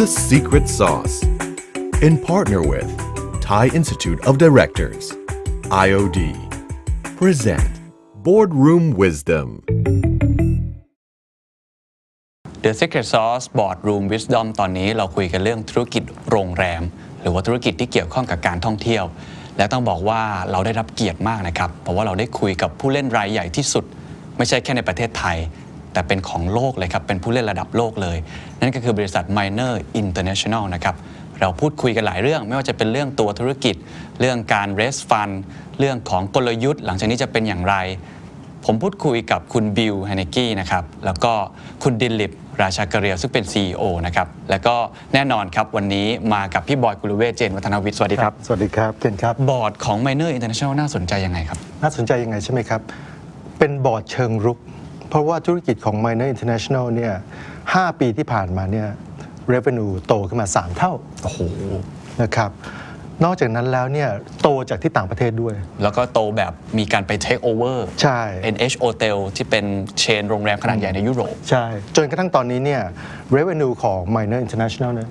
The Secret Sauce in partner with Thai Institute of Directors IOD present Boardroom Wisdom The Secret Sauce Boardroom Wisdom ตอนนี้เราคุยกันเรื่องธุรกิจโรงแรมหรือว่าธุรกิจที่เกี่ยวข้องกับการท่องเที่ยวและต้องบอกว่าเราได้รับเกียรติมากนะครับเพราะว่าเราได้คุยกับผู้เล่นรายใหญ่ที่สุดไม่ใช่แค่ในประเทศไทยแต่เป็นของโลกเลยครับเป็นผู้เล่นระดับโลกเลยนั่นก็คือบริษัท ไมเนอร International นะครับเราพูดคุยกันหลายเรื่องไม่ว่าจะเป็นเรื่องตัวธุรกิจเรื่องการ raise fund เรื่องของกลยุทธ์หลังจากนี้จะเป็นอย่างไรผมพูดคุยกับคุณบิล ไฮเนกี้นะครับแล้วก็คุณดิลิปราชากเรียวซึ่งเป็น CEO นะครับแล้วก็แน่นอนครับวันนี้มากับพี่บอยกุลเวชเจนวัฒนวิทย์สวัสดีครับสวัสดีครับเคนครับบอร์ดของ ไมเนอร International น่าสนใจยังไงครับน่าสนใจยังไงใช่ไหมครับเป็นบอร์ดเชิงรุกเพราะว่าธุรกิจของ ไมเนอร International เนี่ย5 ปีที่ผ่านมาเนี่ย revenue โตขึ้นมา3 เท่าโอ้โหนะครับนอกจากนั้นแล้วเนี่ยโตจากที่ต่างประเทศด้วยแล้วก็โตแบบมีการไป take over ใช่ NH Hotel ที่เป็นเชนโรงแรมขนาดใหญ่ในยุโรปใช่จนกระทั่งตอนนี้เนี่ย revenue ของ ไมเนอร International เนี่ย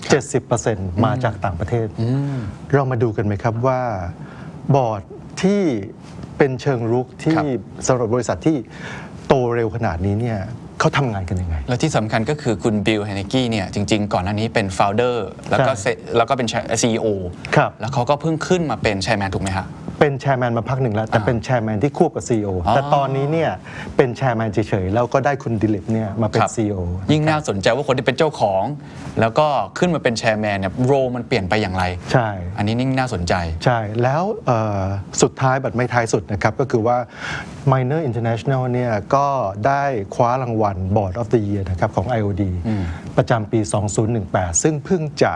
70% มาจากต่างประเทศเรามาดูกันไหมครับว่าบอร์ดที่เป็นเชิงรุกที่สำหรับบริษัทที่โตเร็วขนาดนี้เนี่ยเขาทำงานกันยังไงและที่สำคัญก็คือคุณบิล ไฮเนกี้เนี่ยจริงๆก่อนหน้านี้เป็น founder แล้วก็เป็น CEO ครับแล้วเขาก็เพิ่งขึ้นมาเป็น chairman ถูกไหมฮะเป็นแชร์แมนมาพักหนึ่งแล้วแต่เป็นแชร์แมนที่ควบกับ CEO แต่ตอนนี้เนี่ยเป็นแชร์แมนเฉยๆแล้วก็ได้คุณดิลิปเนี่ยมาเป็น CEO ยิ่งน่าสนใจว่าคนที่เป็นเจ้าของแล้วก็ขึ้นมาเป็นแชร์แมนเนี่ยโรมันเปลี่ยนไปอย่างไรใช่อันนี้ยิ่งน่าสนใจใช่แล้วสุดท้ายบัดไม่ท้ายสุดนะครับก็คือว่า ไมเนอร International เนี่ยก็ได้คว้ารางวัล Board of the Year นะครับของ IOD ประจำปี 2018 ซึ่งเพิ่งจะ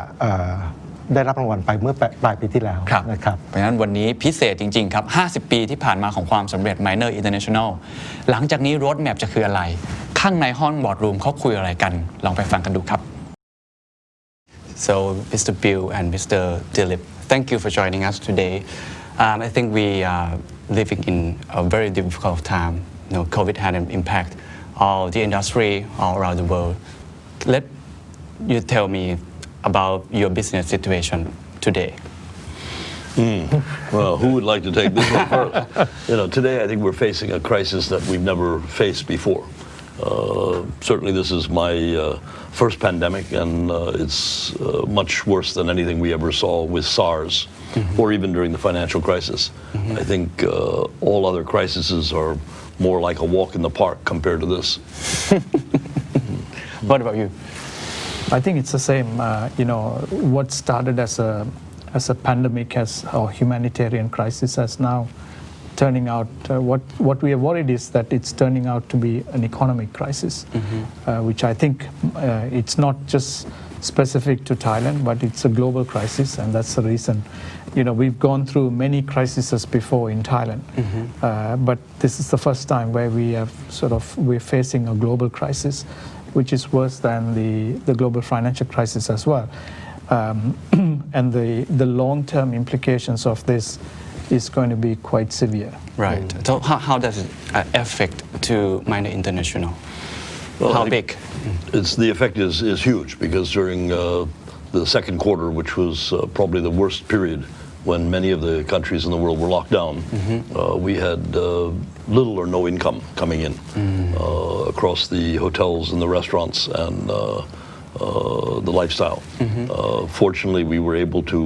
ได้รับรางวัลไปเมื่อปลายปีที่แล้วนะครับเพราะฉะนั้นวันนี้พิเศษจริงๆครับ50 ปีที่ผ่านมาของความสำเร็จ ไมเนอร International หลังจากนี้โรดแมปจะคืออะไรข้างในห้องบอร์ดรูมเขาคุยอะไรกันลองไปฟังกันดูครับ So Mr. Bill and Mr. Dilip thank you for joining us today I think we are living in a very difficult time COVID had an impact all the industry all around the world let you tell me about your business situation today? Well, who would like to take this one first? Today I think we're facing a crisis that we've never faced before. Certainly this is my first pandemic and it's much worse than anything we ever saw with SARS or even during the financial crisis. I think all other crises are more like a walk in the park compared to this. What about you? I think it's the same. What started as a pandemic or humanitarian crisis has now turning out. What we are worried is that it's turning out to be an economic crisis, which I think it's not just specific to Thailand, but it's a global crisis, and that's the reason. We've gone through many crises before in Thailand, but this is the first time where we're facing a global crisis, which is worse than the global financial crisis as well. And the long-term implications of this is going to be quite severe. Right. So how does it affect to Miner International? Well, how big? The effect is huge because during the second quarter, which was probably the worst period when many of the countries in the world were locked down, we had little or no income coming in across the hotels and the restaurants and the lifestyle. Fortunately, we were able to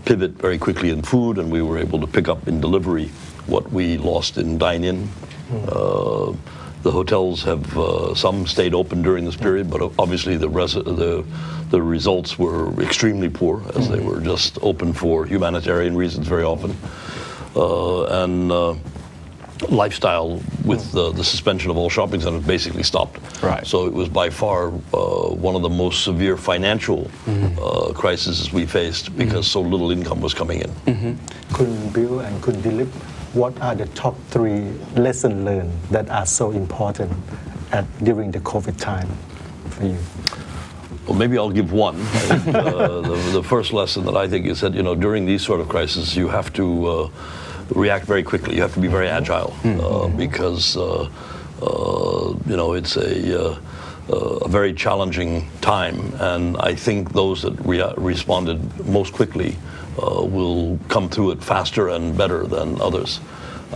pivot very quickly in food, and we were able to pick up in delivery what we lost in dine-in. The hotels have some stayed open during this period, but obviously the results were extremely poor as they were just open for humanitarian reasons very often. And lifestyle with the suspension of all shopping centers basically stopped. Right. So it was by far one of the most severe financial crises we faced because so little income was coming in. Kun Bill and Kun Dilip, what are the top 3 lessons learned that are so important during the COVID time for you? Well, maybe I'll give one. I think, the first lesson that I think is that during these sort of crises you have to react very quickly. You have to be very agile because it's a very challenging time, and I think those that responded most quickly will come through it faster and better than others.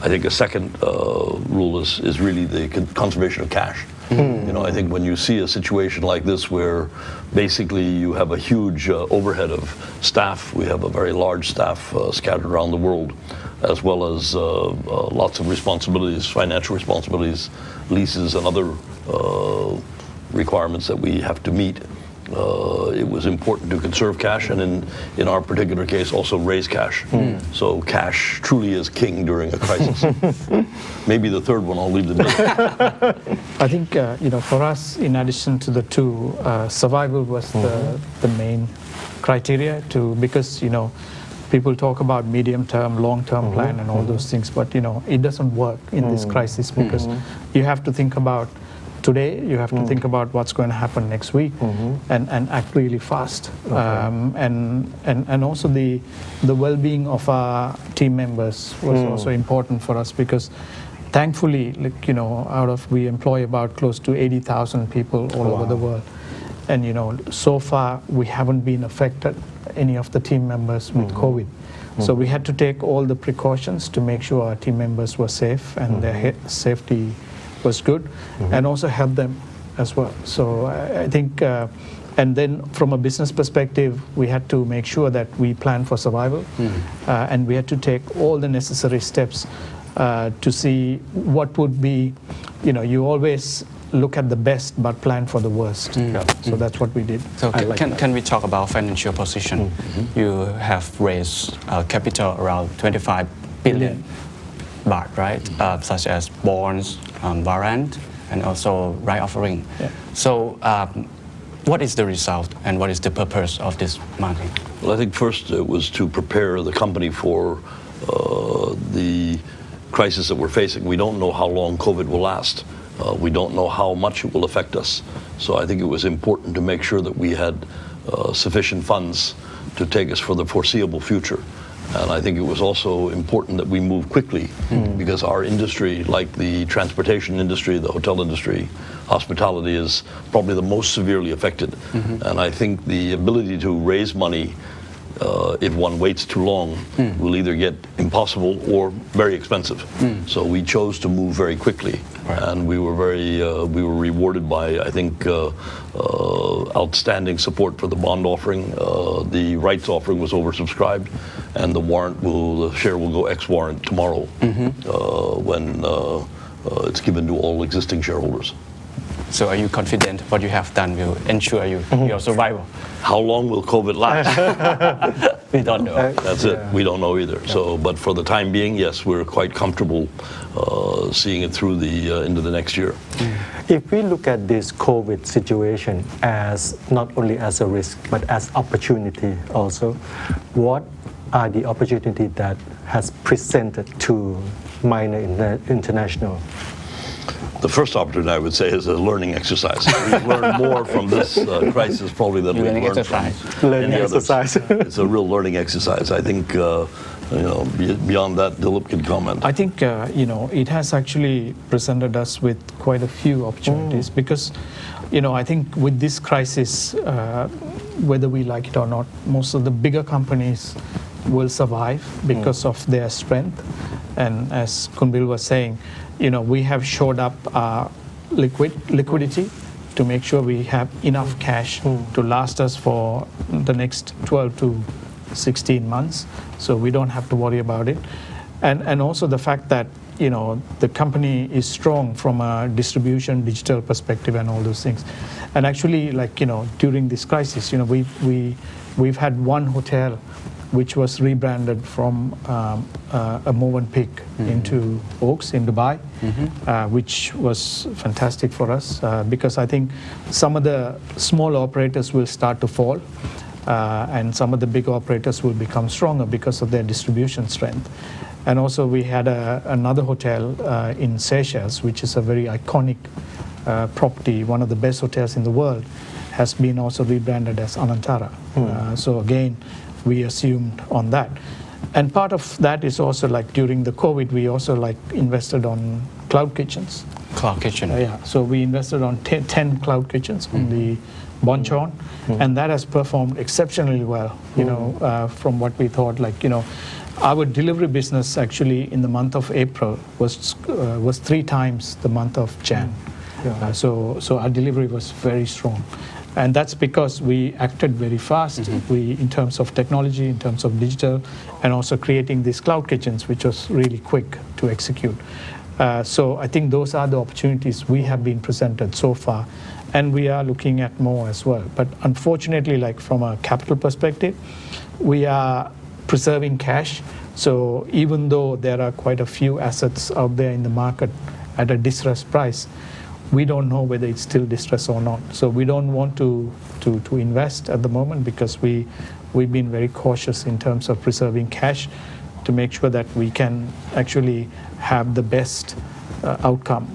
I think a second rule is really the conservation of cash. You know, I think when you see a situation like this where basically you have a huge overhead of staff, we have a very large staff scattered around the world, as well as lots of responsibilities, financial responsibilities, leases and other requirements that we have to meet. It was important to conserve cash and in our particular case also raise cash. So cash truly is king during a crisis. Maybe the third one I'll leave the Bill. I think for us, in addition to the two, survival was the main criteria because people talk about medium-term, long-term plan and all those things, but it doesn't work in this crisis because you have to think about today, you have to think about what's going to happen next week and act really fast. And also the well-being of our team members was also important for us because thankfully, we employ about close to 80,000 people all over the world. And so far we haven't been affected, any of the team members with COVID. So we had to take all the precautions to make sure our team members were safe and their safety was good, and also help them as well. So I think, and then from a business perspective, we had to make sure that we plan for survival, and we had to take all the necessary steps to see what would be, you always look at the best but plan for the worst. So that's what we did. So can we talk about financial position? You have raised capital around 25 billion baht, right? Such as bonds, warrant, and also right offering. So what is the result and what is the purpose of this money? Well, I think first it was to prepare the company for the crisis that we're facing. We don't know how long COVID will last. We don't know how much it will affect us. So I think it was important to make sure that we had sufficient funds to take us for the foreseeable future. And I think it was also important that we move quickly because our industry, like the transportation industry, the hotel industry, hospitality is probably the most severely affected. And I think the ability to raise money if one waits too long will either get impossible or very expensive. So we chose to move very quickly. And we were rewarded by, I think, outstanding support for the bond offering. The rights offering was oversubscribed, and the share will go ex-warrant tomorrow when it's given to all existing shareholders. So are you confident what you have done will ensure your survival? How long will COVID last? We don't know. That's it. We don't know either. So, but for the time being, yes, we're quite comfortable seeing it through into the next year. If we look at this COVID situation as not only as a risk but as opportunity also, what are the opportunities that has presented to Minor International? The first opportunity, I would say, is a learning exercise. We've learned more from this crisis probably than we've learned from learning any exercise. It's a real learning exercise. I think, beyond that, Dilip can comment. I think, it has actually presented us with quite a few opportunities because, I think with this crisis, whether we like it or not, most of the bigger companies will survive because of their strength. And as Kunbil was saying, we have shored up our liquidity to make sure we have enough cash to last us for the next 12 to 16 months. So we don't have to worry about it. And also the fact that, the company is strong from a distribution, digital perspective and all those things. And actually, during this crisis, we've had one hotel which was rebranded from a Movenpick into Oaks in Dubai, which was fantastic for us because I think some of the small operators will start to fall and some of the big operators will become stronger because of their distribution strength. And also we had another hotel in Seychelles, which is a very iconic property, one of the best hotels in the world, has been also rebranded as Anantara. So again, we assumed on that. And part of that is also during the COVID, we also invested on cloud kitchens. Cloud kitchen. Yeah, so we invested on 10 cloud kitchens on the Bonchon, and that has performed exceptionally well, from what we thought. Our delivery business actually in the month of April was 3 times the month of Jan. So our delivery was very strong. And that's because we acted very fast in terms of technology, in terms of digital, and also creating these cloud kitchens, which was really quick to execute. So I think those are the opportunities we have been presented so far, and we are looking at more as well. But unfortunately, from a capital perspective, we are preserving cash. So even though there are quite a few assets out there in the market at a distressed price, we don't know whether it's still distressed or not. So we don't want to invest at the moment because we've been very cautious in terms of preserving cash to make sure that we can actually have the best outcome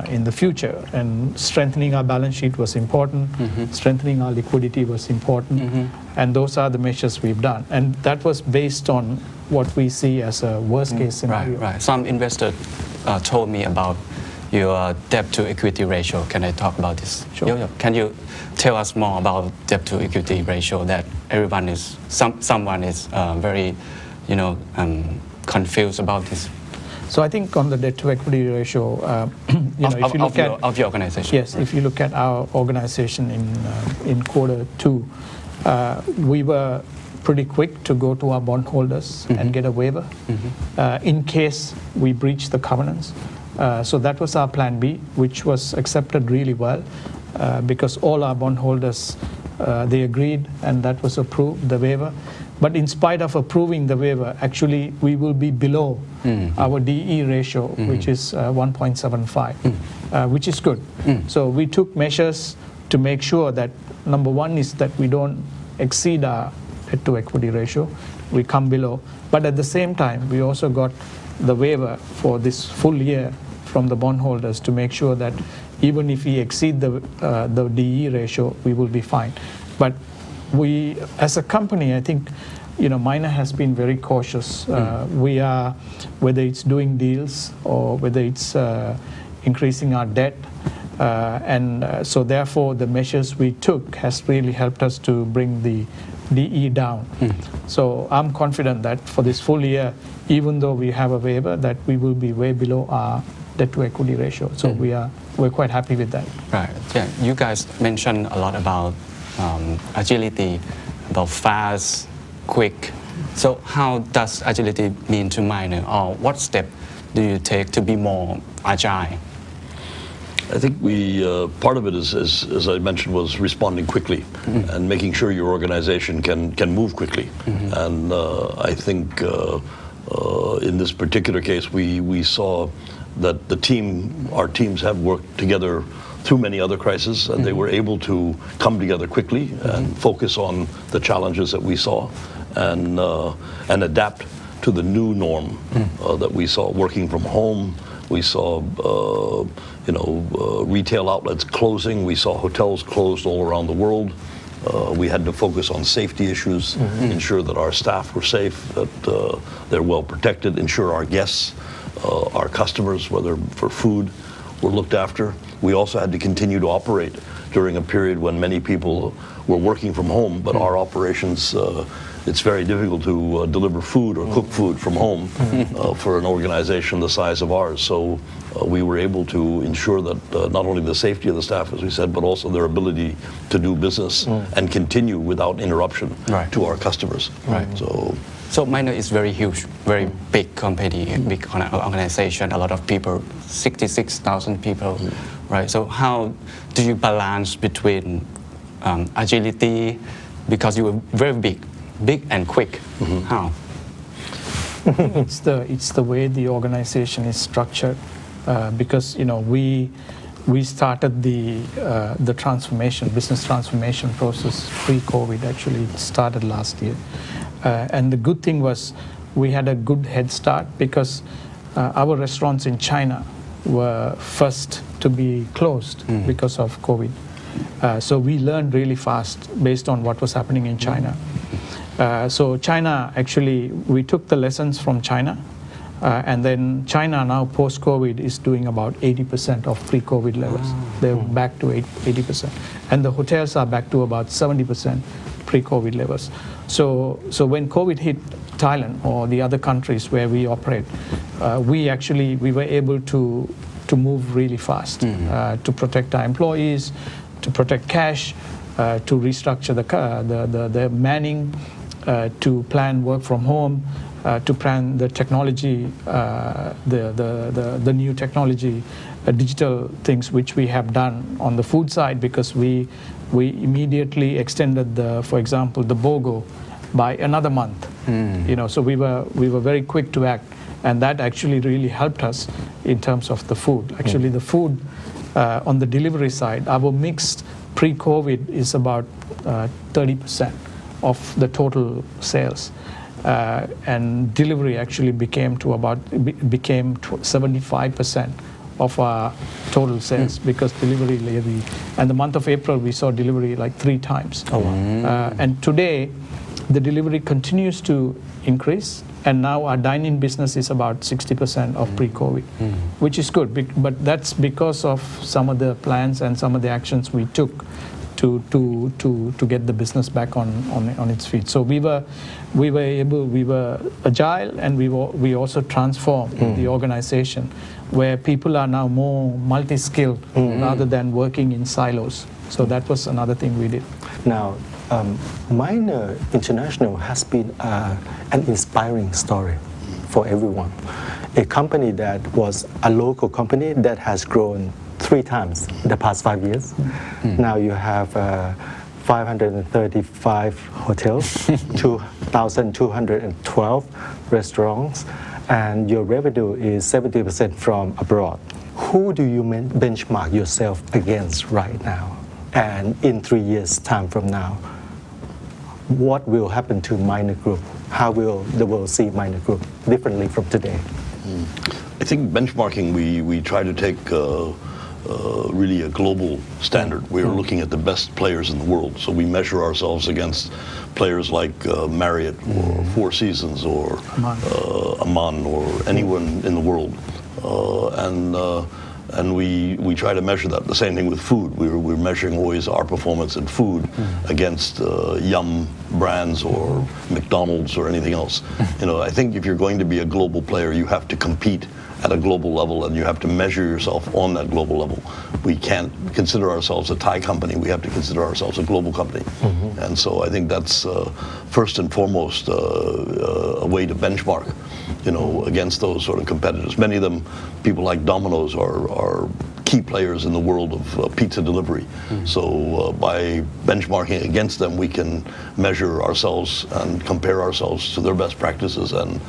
in the future. And strengthening our balance sheet was important, strengthening our liquidity was important, and those are the measures we've done. And that was based on what we see as a worst case scenario. Right. Some investors told me about your debt to equity ratio. Can I talk about this? Sure. Yo-yo, can you tell us more about debt to equity ratio that someone is very confused about this? So I think on the debt to equity ratio, if you look of your organization. Yes, if you look at our organization in Q2, we were pretty quick to go to our bondholders and get a waiver in case we breach the covenants. So that was our plan B, which was accepted really well because all our bondholders, they agreed and that was approved, the waiver. But in spite of approving the waiver, actually we will be below our DE ratio, which is 1.75, which is good. So we took measures to make sure that number one is that we don't exceed our debt to equity ratio, we come below. But at the same time, we also got the waiver for this full year from the bondholders to make sure that even if we exceed the DE ratio, we will be fine. But we, as a company, I think, Miner has been very cautious. We are, whether it's doing deals or whether it's increasing our debt, and so therefore the measures we took has really helped us to bring the DE down. So I'm confident that for this full year, even though we have a waiver, that we will be way below our debt to equity ratio. So we're quite happy with that. Right. Yeah. You guys mentioned a lot about agility, about fast, quick. So how does agility mean to Miner, or what step do you take to be more agile? I think part of it is, as I mentioned, was responding quickly and making sure your organization can move quickly. And I think in this particular case, we saw that our teams have worked together through many other crises, and they were able to come together quickly and focus on the challenges that we saw and adapt to the new norm that we saw working from home. We saw retail outlets closing. We saw hotels closed all around the world. We had to focus on safety issues, ensure that our staff were safe, that they're well protected, ensure our guests, our customers, whether for food, were looked after. We also had to continue to operate during a period when many people were working from home, but our operations, it's very difficult to deliver food or cook food from home for an organization the size of ours. So we were able to ensure that not only the safety of the staff, as we said, but also their ability to do business and continue without interruption to our customers. Right. So Miner is very huge, very big company, big organization, a lot of people, 66,000 people, right? So how do you balance between agility, because you were very big and quick? How? It's the way the organization is structured, because we started the transformation, business transformation process pre-COVID. Actually, it started last year, and the good thing was we had a good head start because our restaurants in China were first to be closed because of COVID. So we learned really fast based on what was happening in China. So China, actually, we took the lessons from China And then China now post-COVID is doing about 80% of pre-COVID levels. They're back to 80%. And the hotels are back to about 70% pre-COVID levels. So when COVID hit Thailand or the other countries where we operate, we were able to move really fast to protect our employees, to protect cash, to restructure the manning, to plan work from home, to plan the technology, the new technology, digital things which we have done on the food side, because we immediately extended for example, the BOGO by another month. So we were very quick to act, and that actually really helped us in terms of the food. Actually, the food on the delivery side, our mix pre-COVID is about 30% of the total sales. And delivery actually became 75% of our total sales because delivery levy. And the month of April, we saw delivery like 3 times. Oh, wow. And today, the delivery continues to increase. And now our dine-in business is about 60% of pre-COVID, which is good. But that's because of some of the plans and some of the actions we took to get the business back on its feet. So we were agile, and we also transformed the organization, where people are now more multi-skilled rather than working in silos. So that was another thing we did. Now, Minor International has been an inspiring story for everyone. A company that was a local company that has grown 3 times in the past 5 years. Now you have 535 hotels, 2,212 restaurants, and your revenue is 70% from abroad. Who do you benchmark yourself against right now? And in 3 years' time from now, what will happen to Minor Group? How will the world see Minor Group differently from today? I think benchmarking, we try to take really a global standard. We're looking at the best players in the world. So we measure ourselves against players like Marriott or Four Seasons or Aman or anyone in the world. And we try to measure that. The same thing with food. We're measuring always our performance in food against Yum brands or McDonald's or anything else. I think if you're going to be a global player, you have to compete at a global level, and you have to measure yourself on that global level. We can't consider ourselves a Thai company. We have to consider ourselves a global company. And so I think that's first and foremost a way to benchmark, against those sort of competitors. Many of them, people like Domino's, are key players in the world of pizza delivery. So by benchmarking against them, we can measure ourselves and compare ourselves to their best practices and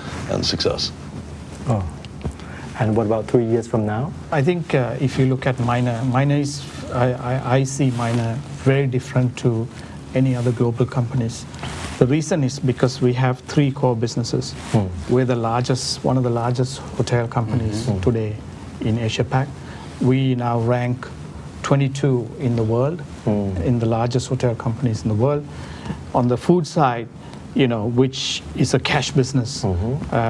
success. Oh. And what about 3 years from now? I think if you look at Minor is, I see Minor very different to any other global companies. The reason is because we have 3 core businesses. We're one of the largest hotel companies today in Asia Pac. We now rank 22 in the world, in the largest hotel companies in the world. On the food side, which is a cash business.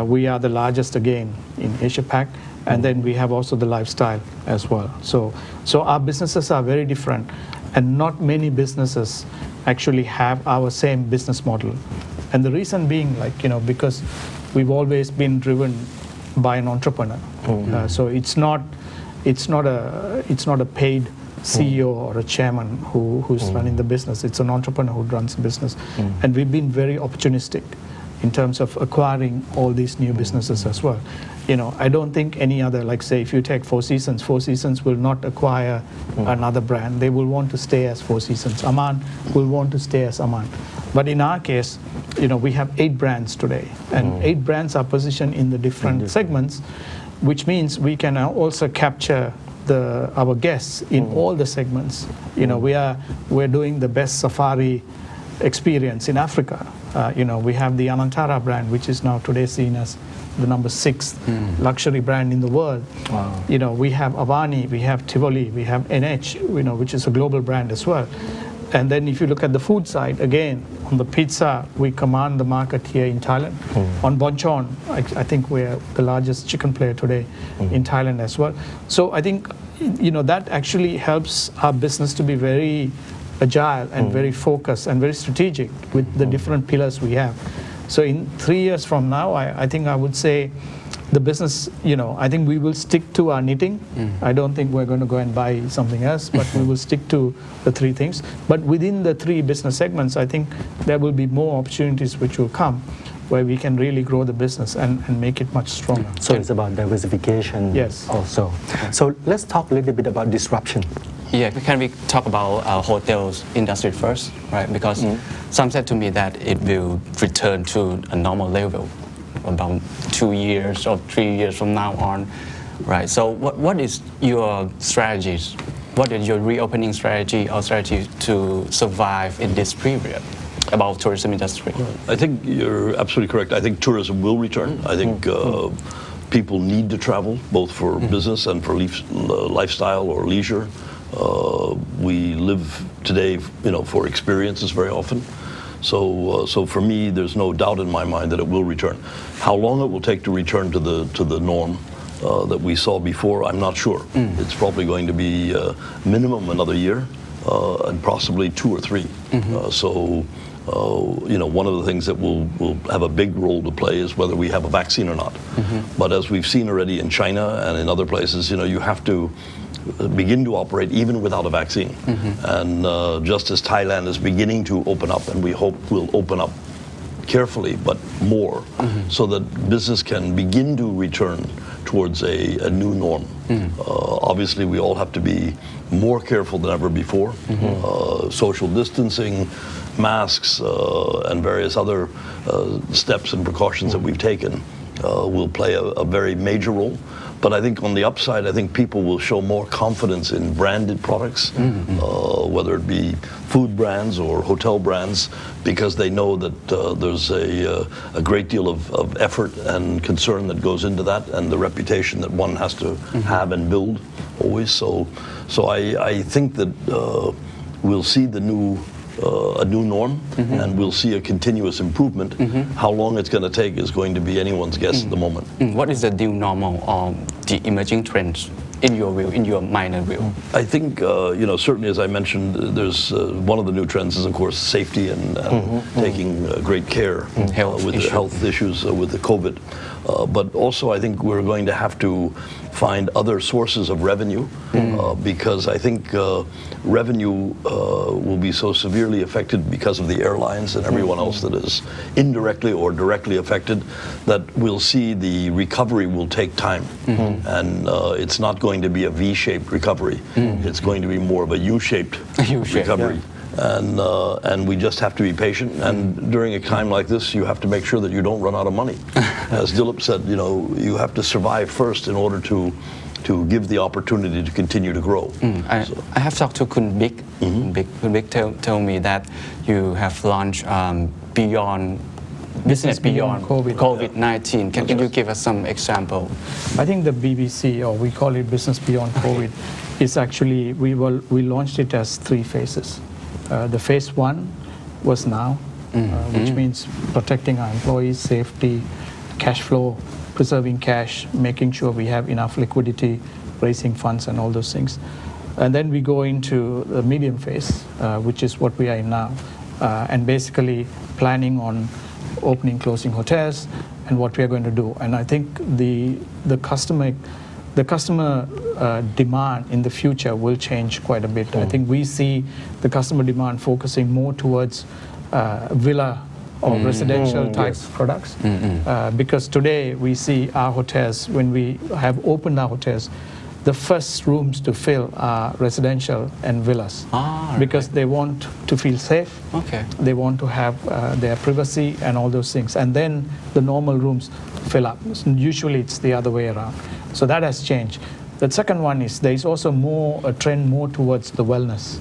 We are the largest again in Asia Pac, and then we have also the lifestyle as well. So our businesses are very different, and not many businesses actually have our same business model. And the reason being, because we've always been driven by an entrepreneur. So it's not a paid CEO or a chairman who's running the business. It's an entrepreneur who runs the business. And we've been very opportunistic in terms of acquiring all these new businesses as well. I don't think any other, say if you take Four Seasons will not acquire another brand. They will want to stay as Four Seasons. Aman will want to stay as Aman. But in our case, we have 8 brands today, and 8 brands are positioned in the different segments, which means we can also capture our guests in all the segments. We're doing the best safari experience in Africa. We have the Anantara brand, which is now today seen as the number 6 luxury brand in the world. Wow. We have Avani, we have Tivoli, we have NH, which is a global brand as well. And then if you look at the food side, again, on the pizza, we command the market here in Thailand. On bonchon, I think we're the largest chicken player today in Thailand as well. So I think, that actually helps our business to be very agile and very focused and very strategic with the different pillars we have. So in 3 years from now, I think I would say the business, I think we will stick to our knitting. I don't think we're going to go and buy something else, but we will stick to the three things. But within the three business segments, I think there will be more opportunities which will come where we can really grow the business and make it much stronger. So it's about diversification Yes. also. So let's talk a little bit about disruption. Yeah, can we talk about hotels industry first, right? Because some said to me that it will return to a normal level about 2 years or 3 years from now on, right? So what is your strategies? What is your reopening strategy or strategy to survive in this period about tourism industry? I think you're absolutely correct. I think tourism will return. I think people need to travel, both for business and for lifestyle or leisure. We live today, for experiences very often. So for me, there's no doubt in my mind that it will return. How long it will take to return to the norm that we saw before, I'm not sure. It's probably going to be minimum another year, and possibly 2 or 3. One of the things that will have a big role to play is whether we have a vaccine or not. But as we've seen already in China and in other places, you have to begin to operate even without a vaccine. And just as Thailand is beginning to open up, and we hope will open up carefully but more, so that business can begin to return towards a new norm. Obviously, we all have to be more careful than ever before. Social distancing, masks, and various other steps and precautions that we've taken will play a very major role. But I think on the upside, I think people will show more confidence in branded products, whether it be food brands or hotel brands, because they know that there's a great deal of effort and concern that goes into that, and the reputation that one has to have and build always. So I think that we'll see a new norm, and we'll see a continuous improvement. How long it's going to take is going to be anyone's guess at the moment. What is the new normal or the emerging trends in your view, in your minor view? I think, certainly as I mentioned, there's one of the new trends is, of course, safety and taking great care with the health issues with the COVID. But also I think we're going to have to find other sources of revenue because I think revenue will be so severely affected because of the airlines and everyone else that is indirectly or directly affected that we'll see the recovery will take time. And it's not going to be a V-shaped recovery. It's going to be more of a U-shaped recovery. And we just have to be patient. And during a time like this, you have to make sure that you don't run out of money. As Dilip said, you have to survive first in order to give the opportunity to continue to grow. I have talked to Kun Big. Kun Big tell me that you have launched beyond business beyond COVID-19. Can you give us some example? I think the BBC, or we call it Business Beyond COVID, is actually, we launched it as 3 phases. The phase 1 was now, which means protecting our employees, safety, cash flow, preserving cash, making sure we have enough liquidity, raising funds and all those things. And then we go into the medium phase, which is what we are in now, and basically planning on opening, closing hotels and what we are going to do. And I think the customer demand in the future will change quite a bit. I think we see the customer demand focusing more towards villa or residential type products because today we see our hotels, when we have opened our hotels, the first rooms to fill are residential and villas because they want to feel safe. They want to have their privacy and all those things. And then the normal rooms fill up. Usually it's the other way around. So that has changed. The second one is there is also a trend more towards the wellness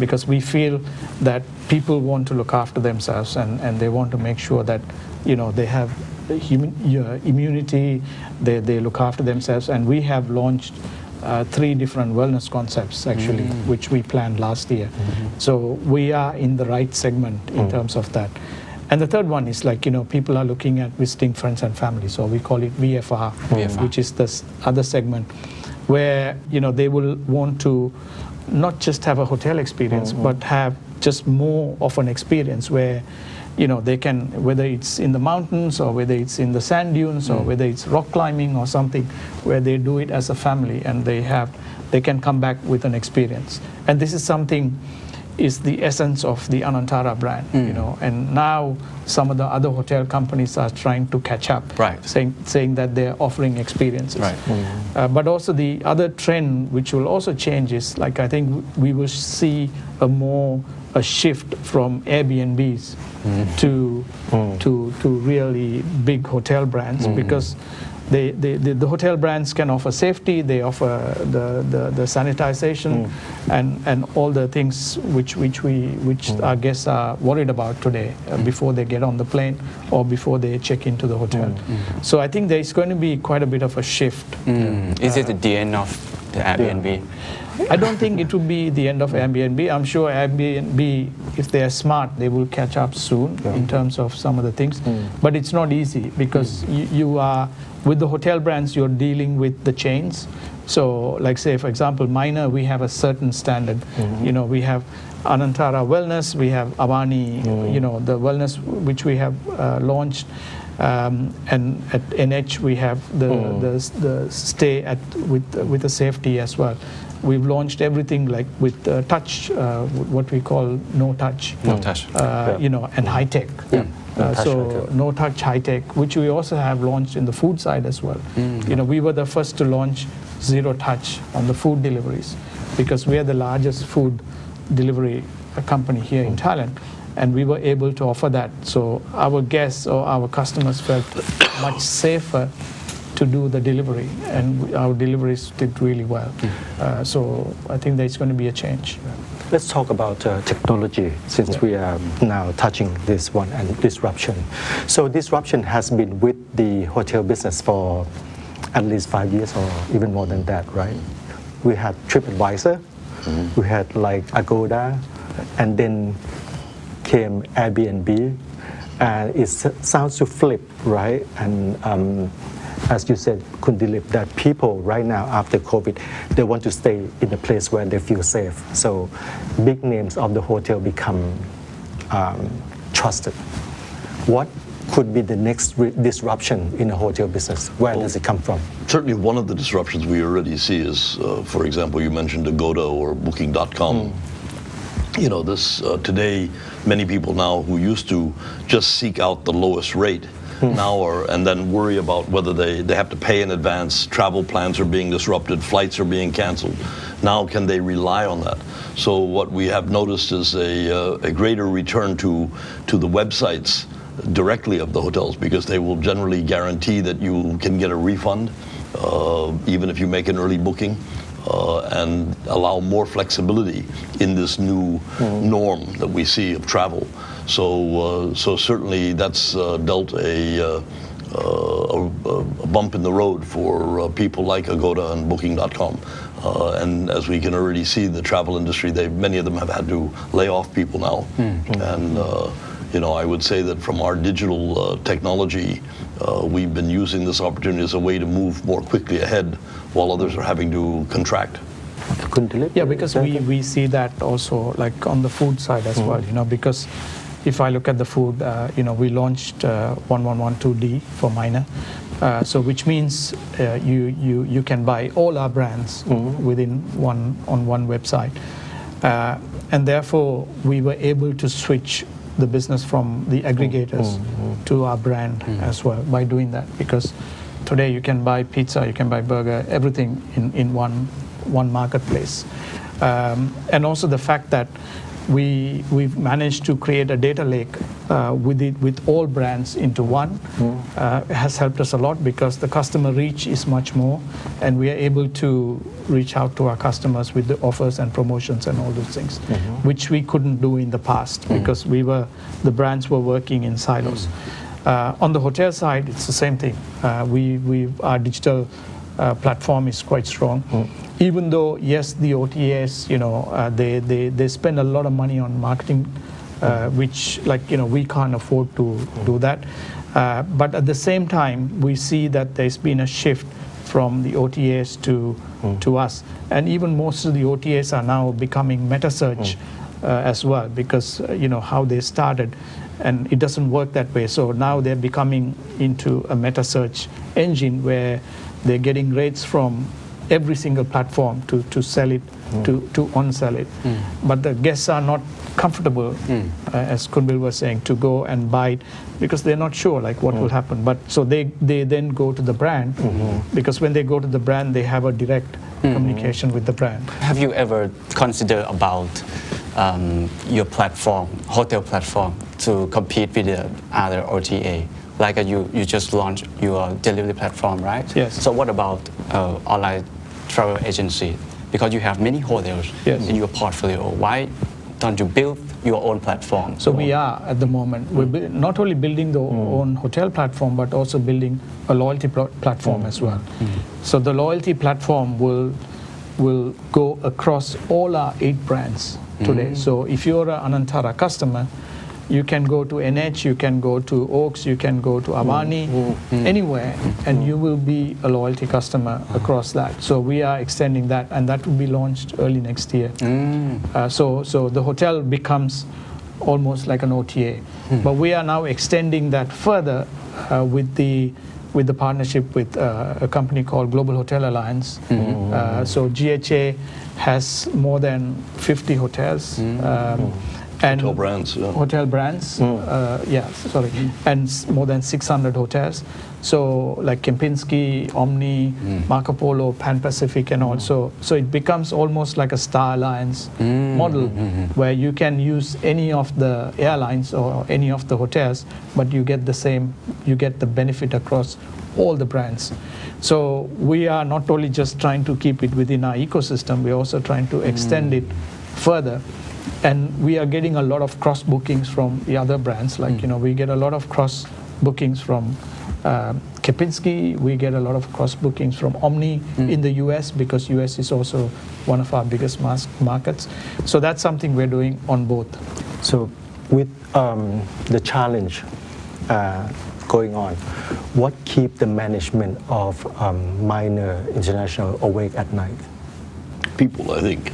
because we feel that people want to look after themselves and they want to make sure that they have immunity, they look after themselves, and we have launched 3 different wellness concepts actually, which we planned last year. So we are in the right segment in terms of that. And the third one is like, people are looking at visiting friends and family. So we call it VFR, which is this other segment where, they will want to not just have a hotel experience, but have just more of an experience where, they can, whether it's in the mountains or whether it's in the sand dunes or whether it's rock climbing or something, where they do it as a family and they can come back with an experience. And this is something is the essence of the Anantara brand, and now some of the other hotel companies are trying to catch up, saying that they're offering experiences. But also the other trend which will also change is like I think we will see a shift from Airbnbs to really big hotel brands because the hotel brands can offer safety, they offer the sanitization and all the things which our guests are worried about today before they get on the plane or before they check into the hotel. So I think there is going to be quite a bit of a shift. Is it the end of the Airbnb? I don't think it will be the end of Airbnb. I'm sure Airbnb, if they are smart, they will catch up soon in terms of some of the things. But it's not easy because you are, with the hotel brands, you're dealing with the chains. So like say, for example, Minor, we have a certain standard. We have Anantara Wellness, we have Avani, the wellness which we have launched. And at NH, we have the stay with the safety as well. We've launched everything like with touch, what we call no touch, and high tech. So no touch, high tech, which we also have launched in the food side as well. We were the first to launch zero touch on the food deliveries because we are the largest food delivery company here in Thailand. And we were able to offer that. So our guests or our customers felt much safer to do the delivery, and our deliveries did really well. So I think there's going to be a change. Let's talk about technology since we are now touching this one and disruption. So disruption has been with the hotel business for at least 5 years or even more than that, right? We had TripAdvisor, we had like Agoda, and then came Airbnb, and it sounds to flip, right? And as you said, Kundilip, that people right now after COVID, they want to stay in a place where they feel safe. So big names of the hotel become trusted. What could be the next disruption in the hotel business? Where does it come from? Certainly one of the disruptions we already see is, for example, you mentioned Agoda or Booking.com. Today, many people now who used to just seek out the lowest rate now and then worry about whether they have to pay in advance, travel plans are being disrupted, flights are being canceled. Now can they rely on that? So what we have noticed is a greater return to the websites directly of the hotels because they will generally guarantee that you can get a refund even if you make an early booking. And allow more flexibility in this new norm that we see of travel. So certainly that's dealt a bump in the road for people like Agoda and Booking.com. And as we can already see, the travel industry, many of them have had to lay off people now. And I would say that from our digital technology, we've been using this opportunity as a way to move more quickly ahead while others are having to contract. Yeah, because we see that also like on the food side as well, because if I look at the food, we launched 1112D for Minor, so which means you can buy all our brands within one website, and therefore we were able to switch the business from the aggregators to our brand as well by doing that, because today you can buy pizza, you can buy burger, everything in one marketplace, and also the fact that we've managed to create a data lake with all brands into one has helped us a lot because the customer reach is much more, and we are able to reach out to our customers with the offers and promotions and all those things, which we couldn't do in the past because the brands were working in silos. On the hotel side, it's the same thing. Our digital platform is quite strong. Even though, yes, the OTAs, they spend a lot of money on marketing, which we can't afford to do that. But at the same time, we see that there's been a shift from the OTAs to us. And even most of the OTAs are now becoming meta search as well, because how they started, and it doesn't work that way. So now they're becoming into a meta search engine where they're getting rates from every single platform to sell it, to on-sell it. But the guests are not comfortable, as Kunbil was saying, to go and buy it because they're not sure what will happen. But so they then go to the brand, because when they go to the brand, they have a direct communication with the brand. Have you ever considered about your platform, hotel platform, to compete with the other OTA? Like you just launched your delivery platform, right? Yes. So what about online travel agency? Because you have many hotels in your portfolio. Why don't you build your own platform? So we are at the moment. We're not only building the own hotel platform, but also building a loyalty platform as well. So the loyalty platform will go across all our 8 brands today. So if you're an Antara customer, you can go to NH, you can go to Oaks, you can go to Avani, anywhere, and you will be a loyalty customer across that. So we are extending that, and that will be launched early next year. So the hotel becomes almost like an OTA. But we are now extending that further with the partnership with a company called Global Hotel Alliance. So GHA has more than 50 hotels. And Hotel brands. Hotel brands, and more than 600 hotels. So like Kempinski, Omni, Marco Polo, Pan Pacific, and also, so it becomes almost like a Star Alliance model where you can use any of the airlines or any of the hotels, but you get the benefit across all the brands. So we are not only just trying to keep it within our ecosystem, we're also trying to extend it further. And we are getting a lot of cross bookings from the other brands. We get a lot of cross bookings from Kempinski. We get a lot of cross bookings from Omni in the US, because US is also one of our biggest markets. So that's something we're doing on both. So with the challenge going on, what keep the management of Minor International awake at night? People, I think.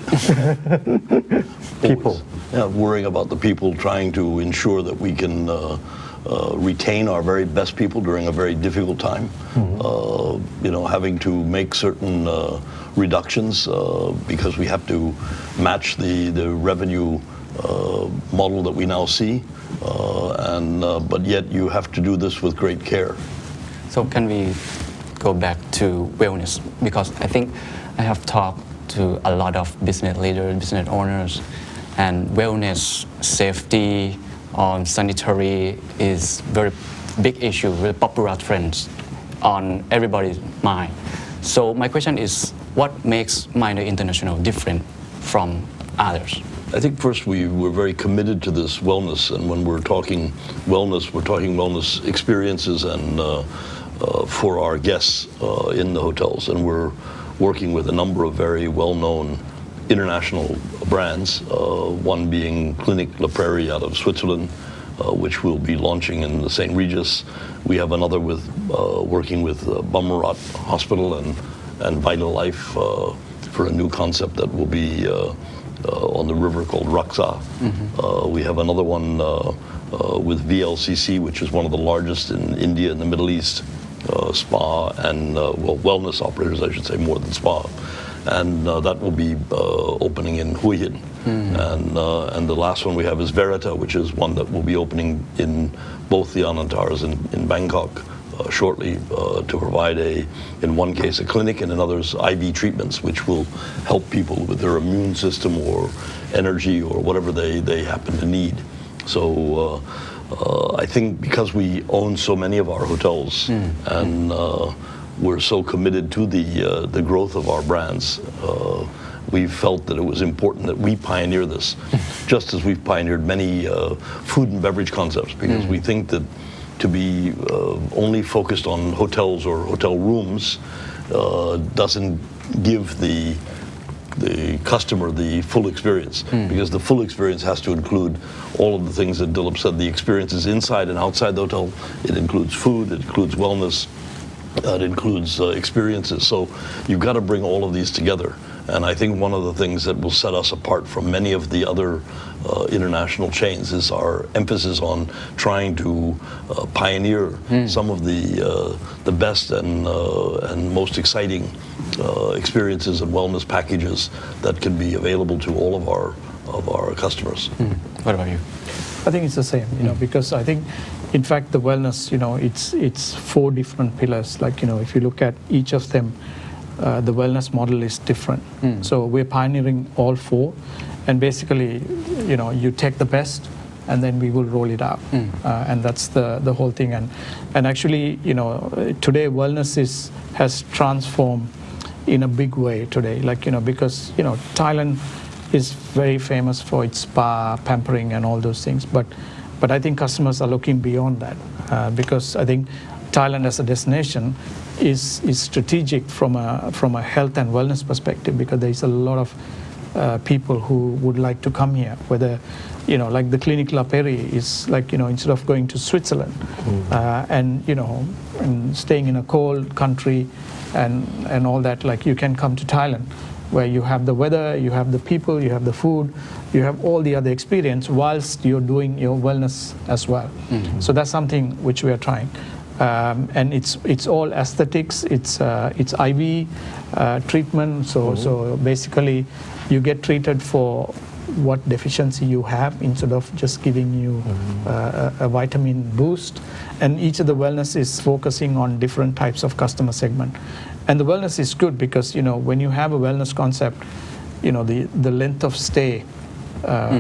People. Yeah, worrying about the people, trying to ensure that we can retain our very best people during a very difficult time. Having to make certain reductions because we have to match the revenue model that we now see, but yet you have to do this with great care. So can we go back to wellness? Because I think I have talked to a lot of business leaders, business owners, and wellness, safety, sanitary is very big issue, very popular trends on everybody's mind. So my question is, what makes Minor International different from others? I think first we're very committed to this wellness, and when we're talking wellness, we're talking wellness experiences and for our guests in the hotels, and we're working with a number of very well-known international brands, one being Clinique La Prairie out of Switzerland, which we'll be launching in the St. Regis. We have another working with Bumrungrad Hospital and Vital Life for a new concept that will be on the river called Raksa. We have another one with VLCC, which is one of the largest in India and the Middle East, spa and wellness operators, I should say, more than spa, and that will be opening in Hue Hin. And the last one we have is Verita, which is one that will be opening in both the Anantaras in Bangkok shortly to provide in one case a clinic and in others IV treatments, which will help people with their immune system or energy or whatever they happen to need. So I think because we own so many of our hotels and we're so committed to the growth of our brands, we felt that it was important that we pioneer this, just as we've pioneered many food and beverage concepts, because we think that to be only focused on hotels or hotel rooms doesn't give the customer the full experience, because the full experience has to include all of the things that Dilip said, the experiences inside and outside the hotel. It includes food, it includes wellness, it includes experiences. So you've got to bring all of these together. And I think one of the things that will set us apart from many of the other international chains is our emphasis on trying to pioneer some of the best and most exciting experiences and wellness packages that can be available to all of our customers. What about you? I think it's the same, because I think, in fact, the wellness, it's 4 different pillars. Like, if you look at each of them, the wellness model is different. So we're pioneering all 4, and basically, you take the best, and then we will roll it out, and that's the whole thing. And actually, today wellness has transformed in a big way today. Like, because Thailand is very famous for its spa, pampering, and all those things. But I think customers are looking beyond that, because I think Thailand as a destination is strategic from a health and wellness perspective, because there is a lot of people who would like to come here, whether like the clinic La Peri is like, instead of going to Switzerland and staying in a cold country and all that, like you can come to Thailand, where you have the weather, you have the people, you have the food, you have all the other experience whilst you're doing your wellness as well. So that's something which we are trying. And it's all aesthetics, it's IV treatment, so basically you get treated for what deficiency you have instead of just giving you a vitamin boost. And each of the wellness is focusing on different types of customer segment. And the wellness is good because, when you have a wellness concept, the length of stay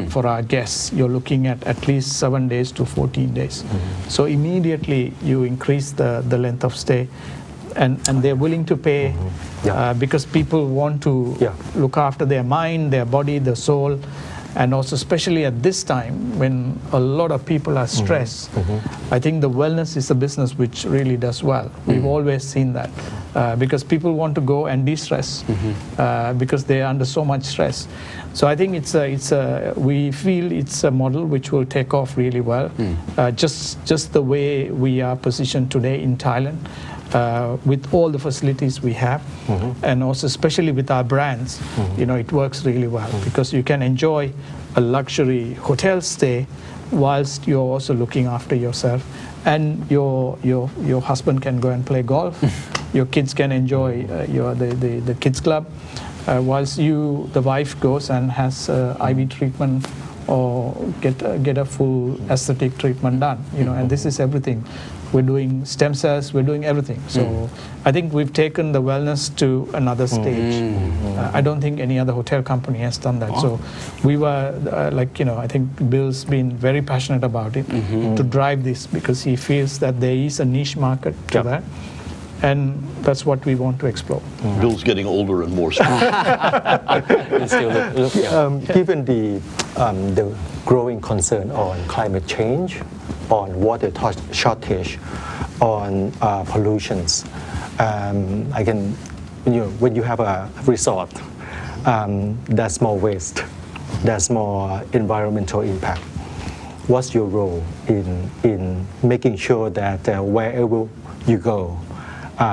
for our guests, you're looking at least 7 days to 14 days. So immediately you increase the length of stay, and they're willing to pay because people want to look after their mind, their body, their soul. And also, especially at this time when a lot of people are stressed, I think the wellness is a business which really does well. We've always seen that because people want to go and de-stress because they're under so much stress. So I think we feel it's a model which will take off really well. Just the way we are positioned today in Thailand. With all the facilities we have, and also especially with our brands, it works really well because you can enjoy a luxury hotel stay whilst you're also looking after yourself, and your husband can go and play golf, your kids can enjoy the kids club, whilst the wife goes and has IV treatment or get a full aesthetic treatment done, and this is everything. We're doing stem cells, we're doing everything. So I think we've taken the wellness to another stage. I don't think any other hotel company has done that. So we were I think Bill's been very passionate about it to drive this because he feels that there is a niche market to that. And that's what we want to explore. Bill's getting older and more smart. Given the growing concern on climate change, on water shortage, on pollutions, I can, when you have a resort, there's more waste, there's more environmental impact. What's your role in making sure that wherever you go,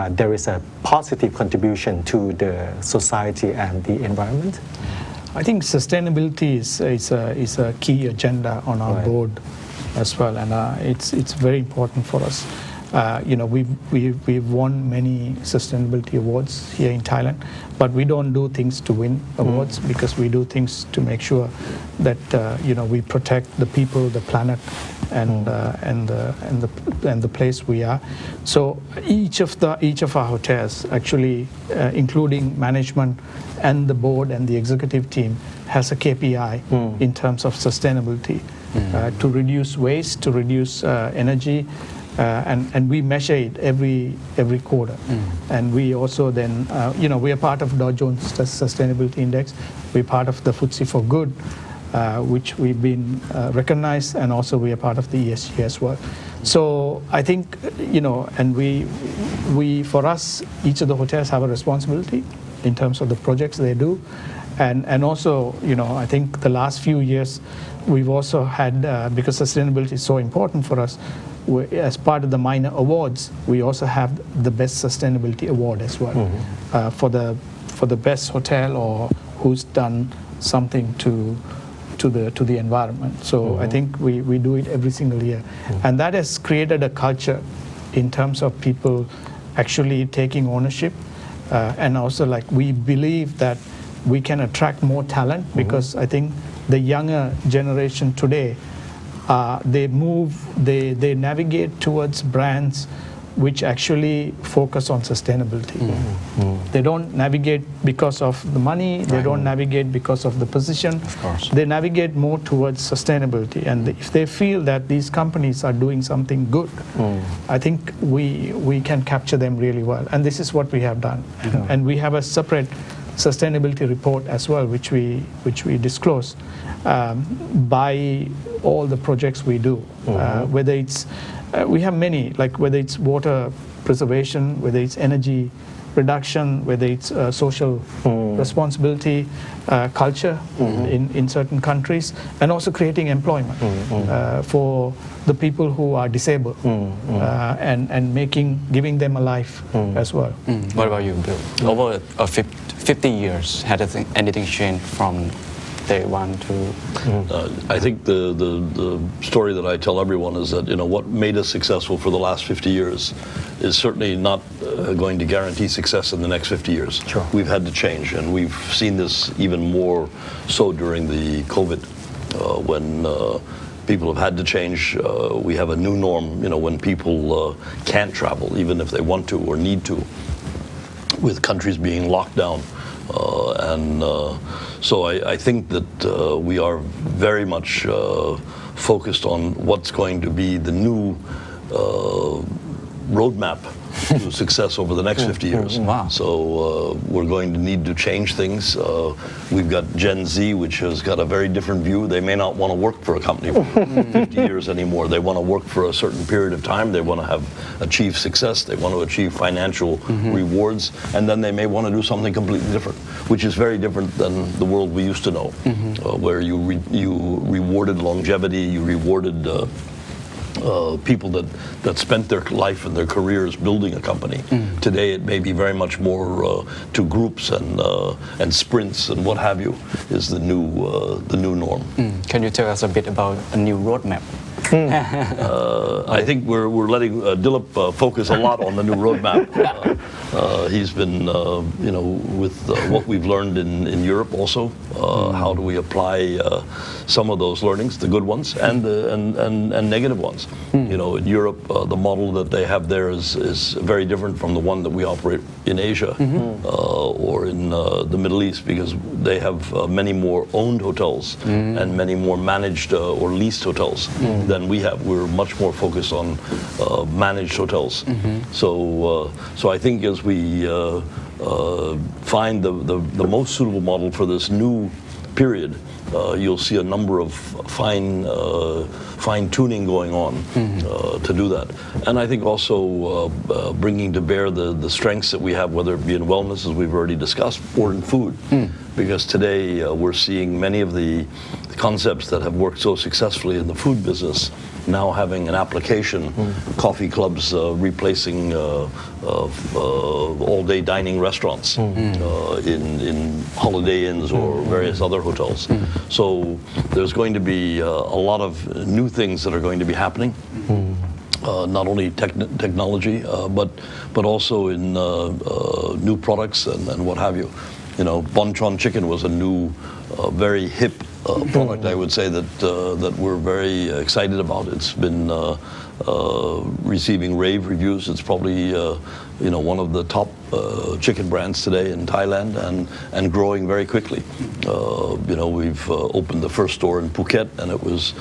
there is a positive contribution to the society and the environment? I think sustainability is a key agenda on our board as well, and it's very important for us. We've won many sustainability awards here in Thailand, but we don't do things to win awards because we do things to make sure that we protect the people, the planet, and the place we are. So each of our hotels, actually, including management and the board and the executive team, has a KPI in terms of sustainability to reduce waste, to reduce energy. And we measure it every quarter, and we also then we are part of Dow Jones Sustainability Index. We're part of the FTSE for Good, which we've been recognized, and also we are part of the ESG as well. So I think, and we for us, each of the hotels have a responsibility in terms of the projects they do. And also, I think the last few years, we've also had, because sustainability is so important for us, as part of the minor awards, we also have the Best Sustainability Award as well, for the best hotel or who's done something to the environment. So I think we do it every single year. And that has created a culture in terms of people actually taking ownership. And also, like, we believe that we can attract more talent, because I think the younger generation today, they navigate towards brands which actually focus on sustainability. They don't navigate because of the money, they don't navigate because of the position. Of course. They navigate more towards sustainability. And if they feel that these companies are doing something good, I think we can capture them really well. And this is what we have done. And we have a separate sustainability report as well, which we disclose by all the projects we do. Whether it's we have many, like whether it's water preservation, whether it's energy reduction, whether it's social responsibility, culture in certain countries, and also creating employment for the people who are disabled, and giving them a life as well. What about you, Bill? Over 50 years, had anything changed from day one to? I think the story that I tell everyone is that what made us successful for the last 50 years is certainly not going to guarantee success in the next 50 years. Sure. We've had to change, and we've seen this even more so during the COVID, when people have had to change. We have a new norm, when people can't travel, even if they want to or need to, with countries being locked down. So I think that we are very much focused on what's going to be the new roadmap to success over the next 50 years. Wow. So we're going to need to change things. We've got Gen Z, which has got a very different view. They may not want to work for a company for 50 years anymore. They want to work for a certain period of time. They want to achieve success. They want to achieve financial rewards. And then they may want to do something completely different, which is very different than the world we used to know, where you rewarded longevity, you rewarded people that spent their life and their careers building a company. Today it may be very much more to groups and sprints and what have you is the new norm. Can you tell us a bit about a new roadmap? I think we're letting Dilip focus a lot on the new roadmap. He's been, with what we've learned in Europe also. How do we apply some of those learnings, the good ones and negative ones? In Europe, the model that they have there is very different from the one that we operate in Asia or in the Middle East, because they have many more owned hotels and many more managed or leased hotels than we have. We're much more focused on managed hotels. So I think as we find the most suitable model for this new period, you'll see a number of fine tuning going on to do that. And I think also bringing to bear the strengths that we have, whether it be in wellness, as we've already discussed, or in food. Because today we're seeing many of the concepts that have worked so successfully in the food business now having an application. Coffee clubs replacing all-day dining restaurants in Holiday Inns or various other hotels. So there's going to be a lot of new things that are going to be happening. Not only technology, but also in new products and what have you. Bonchon chicken was a new, very hip product, I would say, that we're very excited about. It's been receiving rave reviews. It's probably one of the top chicken brands today in Thailand and growing very quickly. We've opened the first store in Phuket, and it was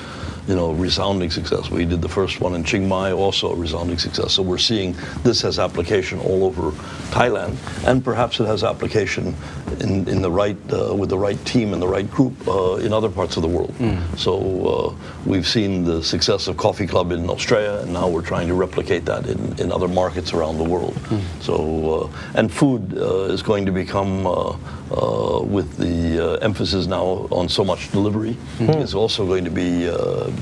resounding success. We did the first one in Chiang Mai, also a resounding success. So we're seeing this has application all over Thailand, and perhaps it has application in the right with the right team and the right group in other parts of the world. So we've seen the success of Coffee Club in Australia, and now we're trying to replicate that in other markets around the world. So and food is going to become with the emphasis now on so much delivery, is also going to be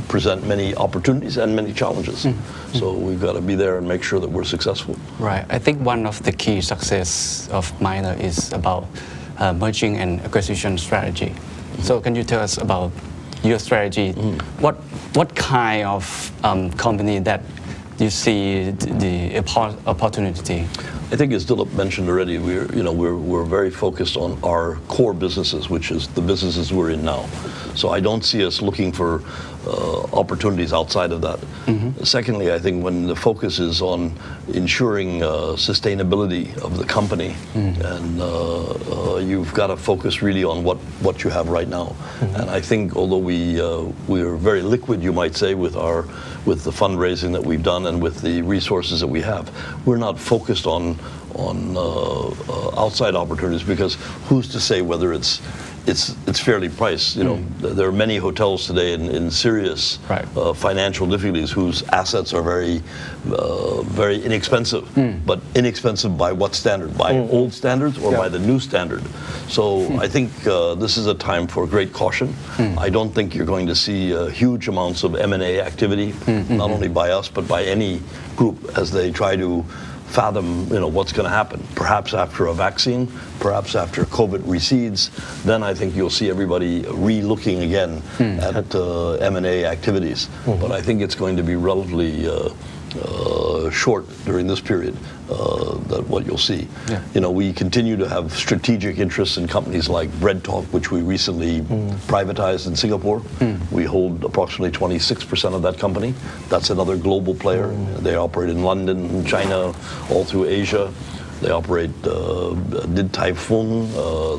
present many opportunities and many challenges. So we've got to be there and make sure that we're successful. Right. I think one of the key success of Minor is about merging and acquisition strategy. So can you tell us about your strategy? What kind of company that you see the opportunity? I think as Dilip mentioned already, we're very focused on our core businesses, which is the businesses we're in now. So I don't see us looking for opportunities outside of that. Secondly, I think when the focus is on ensuring sustainability of the company, and you've got to focus really on what you have right now. And I think although we are very liquid, you might say, with the fundraising that we've done and with the resources that we have, we're not focused on outside opportunities, because who's to say whether it's fairly priced. There are many hotels today in serious financial difficulties whose assets are very very inexpensive, but inexpensive by what standard? By old standards or by the new standard? So I think this is a time for great caution. I don't think you're going to see huge amounts of M&A activity, not only by us but by any group as they try to fathom what's going to happen. Perhaps after a vaccine, perhaps after COVID recedes, then I think you'll see everybody re-looking again at M&A activities. But I think it's going to be relatively short during this period, that what you'll see. We continue to have strategic interests in companies like BreadTalk, which we recently privatized in Singapore. We hold approximately 26% of that company. That's another global player. They operate in London, China, all through Asia. They operate, did Typhoon,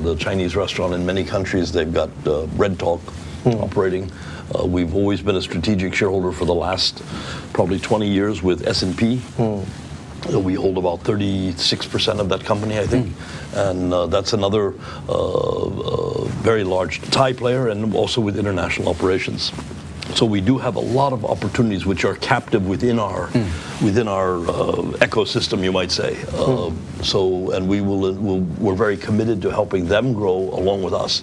the Chinese restaurant in many countries. They've got BreadTalk operating. We've always been a strategic shareholder for the last probably 20 years with S&P. We hold about 36% of that company, I think. And that's another very large Thai player, and also with international operations. So we do have a lot of opportunities which are captive within our ecosystem, you might say. And we're very committed to helping them grow along with us.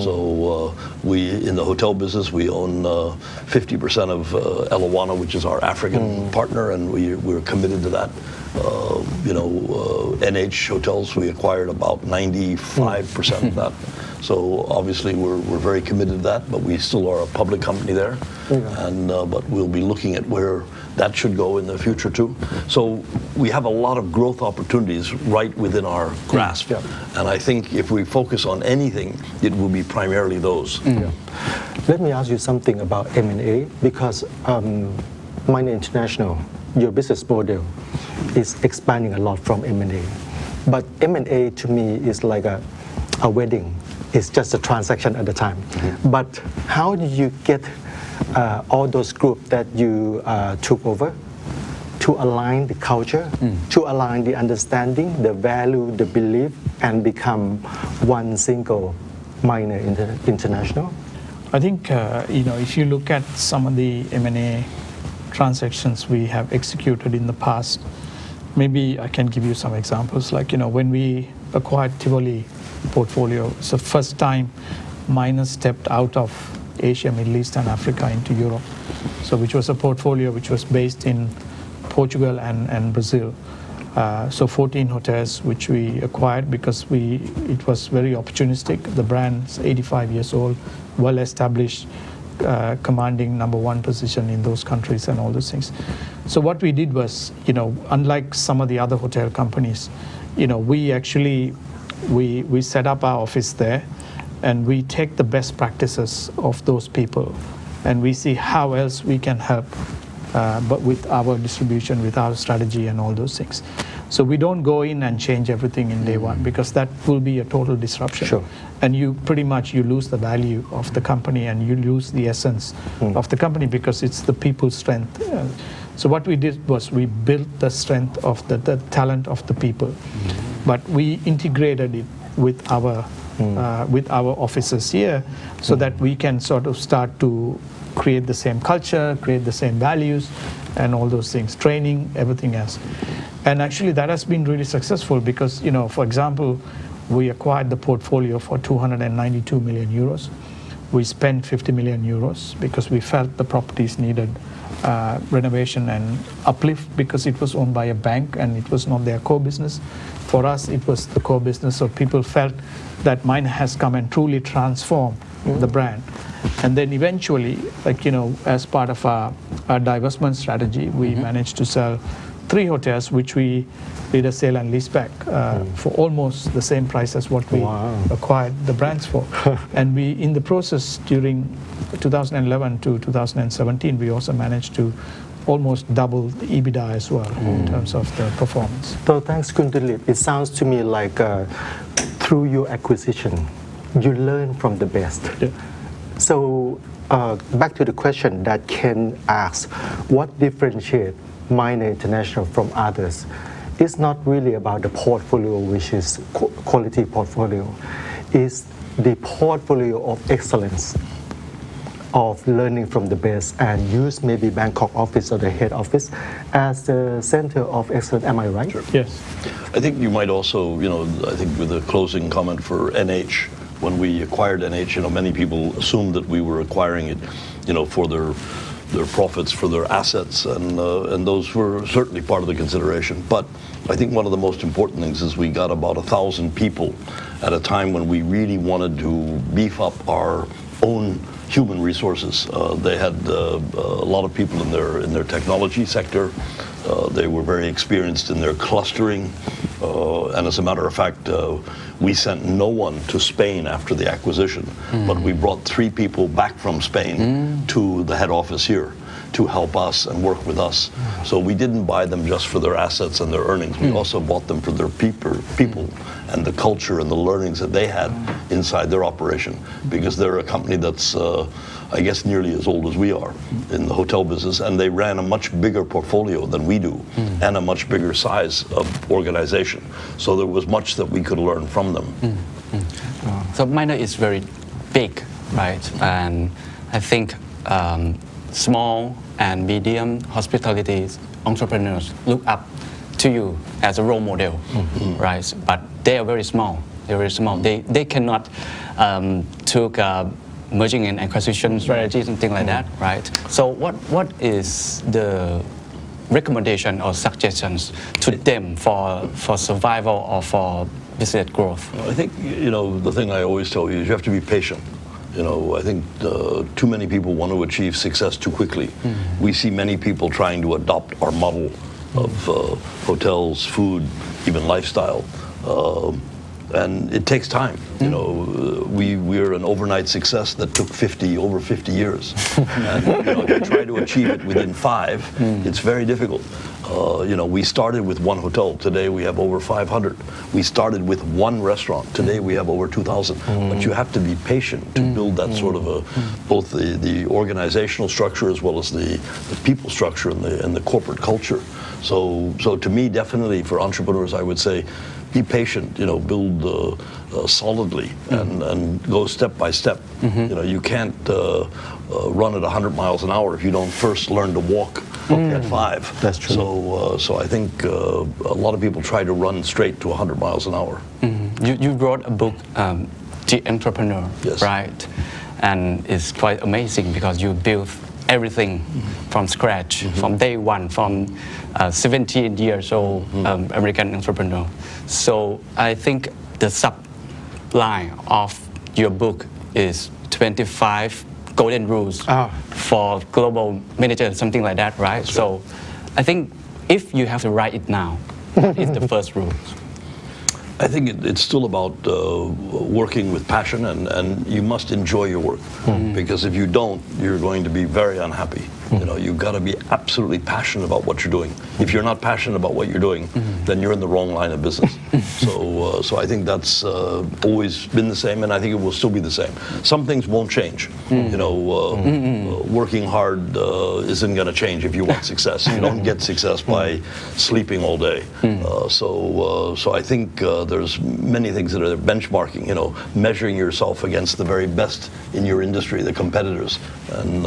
So in the hotel business, we own 50% of Elawana, which is our African partner, and we're committed to that. NH Hotels, we acquired about 95% of that. So obviously we're very committed to that, but we still are a public company there, and but we'll be looking at where that should go in the future too. So we have a lot of growth opportunities right within our grasp, and I think if we focus on anything, it will be primarily those. Let me ask you something about M&A, because Minor International, your business model is expanding a lot from M&A, but M&A to me is like a wedding. It's just a transaction at a time. But how do you get all those groups that you took over to align the culture, to align the understanding, the value, the belief, and become one single Minor International? I think if you look at some of the M&A transactions we have executed in the past, maybe I can give you some examples. Like when we acquired Tivoli portfolio, it's the first time Minor stepped out of Asia, Middle East, and Africa into Europe. So which was a portfolio which was based in Portugal and Brazil. So 14 hotels which we acquired because it was very opportunistic. The brand's 85 years old, well established, commanding number one position in those countries and all those things. So what we did was, unlike some of the other hotel companies, we actually we set up our office there, and we take the best practices of those people, and we see how else we can help, but with our distribution, with our strategy and all those things. So we don't go in and change everything in day one because that will be a total disruption. Sure. And you pretty much you lose the value of the company and you lose the essence of the company because it's the people's strength. So what we did was we built the strength of the talent of the people, but we integrated it with our officers here so that we can sort of start to create the same culture, create the same values and all those things, training, everything else. And actually that has been really successful because, you know, for example, we acquired the portfolio for 292 million euros. We spent 50 million euros because we felt the properties needed renovation and uplift because it was owned by a bank and it was not their core business. For us, it was the core business, so people felt that mine has come and truly transformed the brand. And then eventually, like, you know, as part of our divestment strategy, we managed to sell 3 hotels, which we did a sale and lease back for almost the same price as what we acquired the brands for. And we, in the process during 2011 to 2017, we also managed to almost double the EBITDA as well in terms of the performance. So thanks, Kundalit. It sounds to me like through your acquisition, you learn from the best. Yeah. So back to the question that Ken asked, what differentiates Minor International from others? It's not really about the portfolio, which is quality portfolio. It's the portfolio of excellence, of learning from the best and use maybe Bangkok office or the head office as the center of excellence. Am I right? Sure. Yes. I think you might also, you know, I think with a closing comment for NH, when we acquired NH, you know, many people assumed that we were acquiring it, you know, for their profits, for their assets, and those were certainly part of the consideration. But I think one of the most important things is we got about 1,000 people at a time when we really wanted to beef up our own human resources. They had a lot of people in their technology sector. They were very experienced in their clustering, and as a matter of fact, we sent no one to Spain after the acquisition, but we brought 3 people back from Spain to the head office here to help us and work with us. So we didn't buy them just for their assets and their earnings. We also bought them for their people and the culture and the learnings that they had inside their operation, because they're a company that's I guess nearly as old as we are in the hotel business, and they ran a much bigger portfolio than we do and a much bigger size of organization. So there was much that we could learn from them. So Minor is very big, right? And I think small and medium hospitality entrepreneurs look up to you as a role model, right? But they are very small. They're very small. They cannot took merging and acquisition strategies and things like that, right? So what is the recommendation or suggestions to them for survival or for business growth? I think, you know, the thing I always tell you is you have to be patient. You know, I think too many people want to achieve success too quickly. We see many people trying to adopt our model of hotels, food, even lifestyle. And it takes time. You know, we're an overnight success that took over 50 years. And, you know, if you try to achieve it within 5, it's very difficult. You know, we started with 1 hotel. Today we have over 500. We started with 1 restaurant. Today we have over 2,000. But you have to be patient to build that sort of both the organizational structure as well as the people structure and the corporate culture. So to me, definitely for entrepreneurs, I would say, be patient, you know, build solidly and go step by step. You know, you can't run at 100 miles an hour if you don't first learn to walk at 5. That's true. So I think a lot of people try to run straight to 100 miles an hour. You wrote a book, The Entrepreneur, Yes. right? And it's quite amazing because you built everything from scratch, from day one, from 17 years old American entrepreneur. So I think the subline of your book is 25 golden rules for global managers, something like that, right? So I think if you have to write it now, what is the first rule? I think it's still about working with passion, and you must enjoy your work, because if you don't, you're going to be very unhappy. You know, you've got to be absolutely passionate about what you're doing. If you're not passionate about what you're doing, then you're in the wrong line of business. So I think that's always been the same, and I think it will still be the same. Some things won't change. Working hard isn't going to change if you want success. You don't get success by sleeping all day. So I think there's many things that are benchmarking. Measuring yourself against the very best in your industry, the competitors, and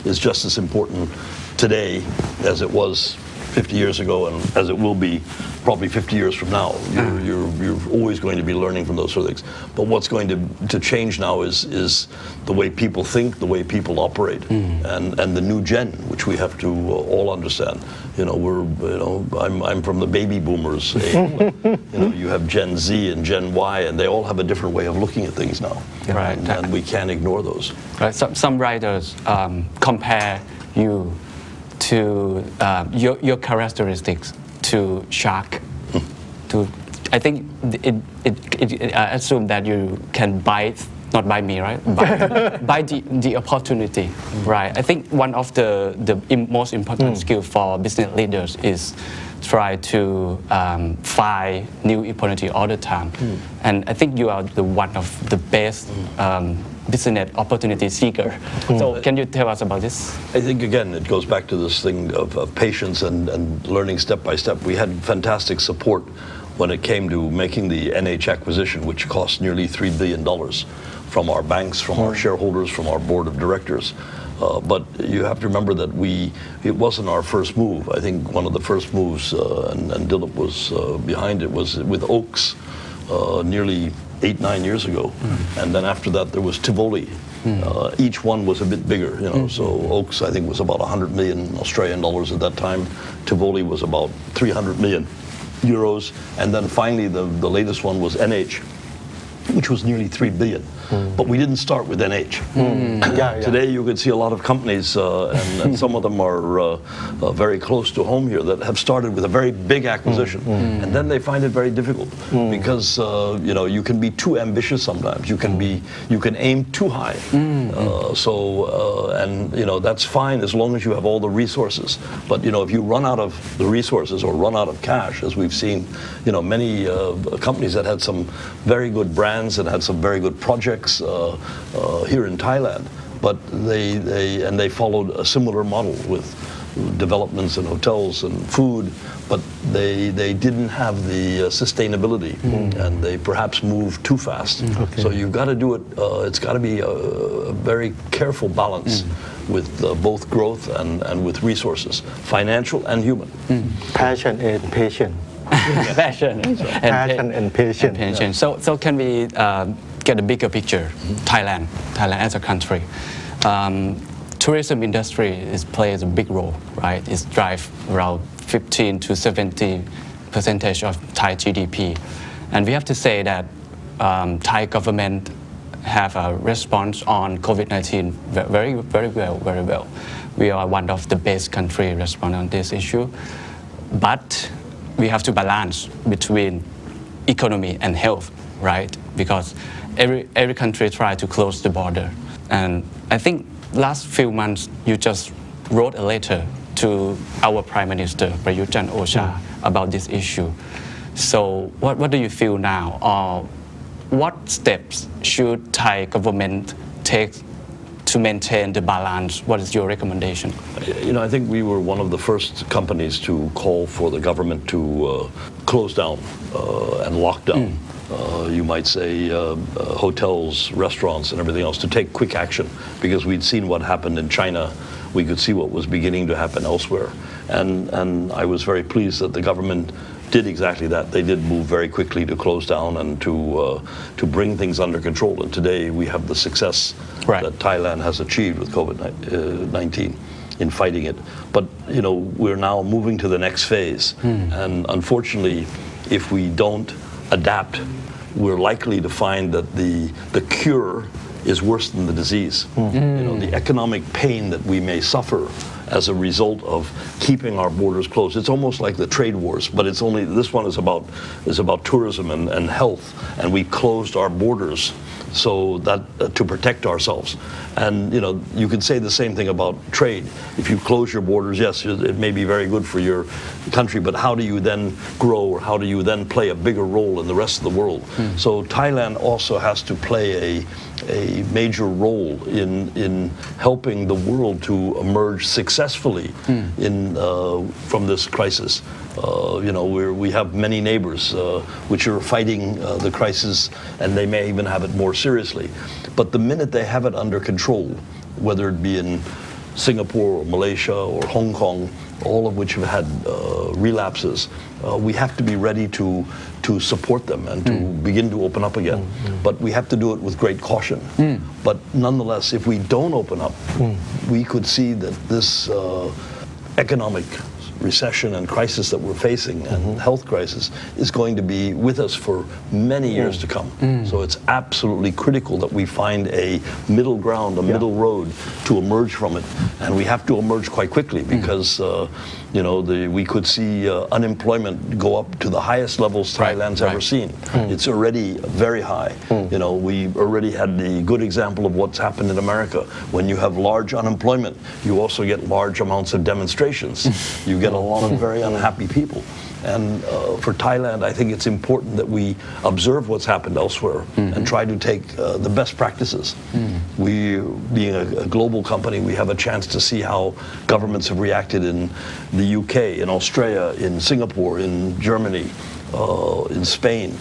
is just as important today as it was 50 years ago and as it will be probably 50 years from now. You're always going to be learning from those sort of things. But what's going to change now is the way people think, the way people operate, and the new gen, which we have to all understand. I'm from the baby boomers age. You have Gen Z and Gen Y, and they all have a different way of looking at things now. Right. And we can't ignore those. Right. Some writers compare you to your characteristics to shark. I think it assume that you can bite, not by me, right? Bite the opportunity, right? I think one of the most important skill for business leaders is try to find new opportunity all the time, and I think you are the one of the best business opportunity seeker. So can you tell us about this? I think again it goes back to this thing of patience and learning step by step. We had fantastic support when it came to making the NH acquisition, which cost nearly $3 billion from our banks, from our shareholders, from our board of directors. But you have to remember that it wasn't our first move. I think one of the first moves, and Dilip was behind it, was with Oaks nearly 8-9 years ago. And then after that there was Tivoli. Each one was a bit bigger, so Oaks I think was about 100 million Australian dollars at that time. Tivoli was about 300 million euros, and then finally the latest one was NH, which was nearly 3 billion. But we didn't start with NH. Today you could see a lot of companies, and some of them are very close to home here, that have started with a very big acquisition, and then they find it very difficult because you can be too ambitious sometimes. You can aim too high. And that's fine as long as you have all the resources. But if you run out of the resources or run out of cash, as we've seen, many companies that had some very good brands and had some very good projects here in Thailand, but they followed a similar model with developments and hotels and food, but they didn't have the sustainability, and they perhaps moved too fast. So you've got to do it. It's got to be a very careful balance with both growth and with resources, financial and human. Passion and patience. Passion and patience. So can we get a bigger picture? Thailand as a country. Tourism industry plays a big role, right? It drives around 15 to 70% of Thai GDP, and we have to say that Thai government have a response on COVID-19 very well. We are one of the best country respond on this issue, but we have to balance between economy and health, right? Because every country try to close the border, and I think last few months you just wrote a letter to our Prime Minister Prayut Chan-o-cha about this issue. So what do you feel now, or what steps should Thai government take to maintain the balance? What is your recommendation? I think we were one of the first companies to call for the government to close down and lock down. You might say hotels, restaurants, and everything else, to take quick action, because we'd seen what happened in China. We could see what was beginning to happen elsewhere, and I was very pleased that the government did exactly that. They did move very quickly to close down and to bring things under control. And today we have the success that Thailand has achieved with COVID-19 in fighting it. But we're now moving to the next phase, and unfortunately, if we don't adapt, we're likely to find that the cure is worse than the disease. The economic pain that we may suffer as a result of keeping our borders closed. It's almost like the trade wars, but it's only this one is about tourism and health, and we closed our borders so that to protect ourselves. And you could say the same thing about trade. If you close your borders, yes, it may be very good for your country, but how do you then grow, or how do you then play a bigger role in the rest of the world? So Thailand also has to play a major role in helping the world to emerge successfully from this crisis. We have many neighbors which are fighting the crisis, and they may even have it more seriously. But the minute they have it under control, whether it be in Singapore or Malaysia or Hong Kong, all of which have had relapses, we have to be ready to support them and to begin to open up again. But we have to do it with great caution. But nonetheless, if we don't open up, we could see that this economic recession and crisis that we're facing and health crisis is going to be with us for many years to come. So it's absolutely critical that we find a middle ground, a middle road to emerge from it. And we have to emerge quite quickly because we could see unemployment go up to the highest levels Thailand's ever seen. It's already very high. We already had the good example of what's happened in America. When you have large unemployment, you also get large amounts of demonstrations. You get a lot of very unhappy people. And for Thailand, I think it's important that we observe what's happened elsewhere and try to take the best practices. We, being a global company, we have a chance to see how governments have reacted in the UK, in Australia, in Singapore, in Germany, in Spain.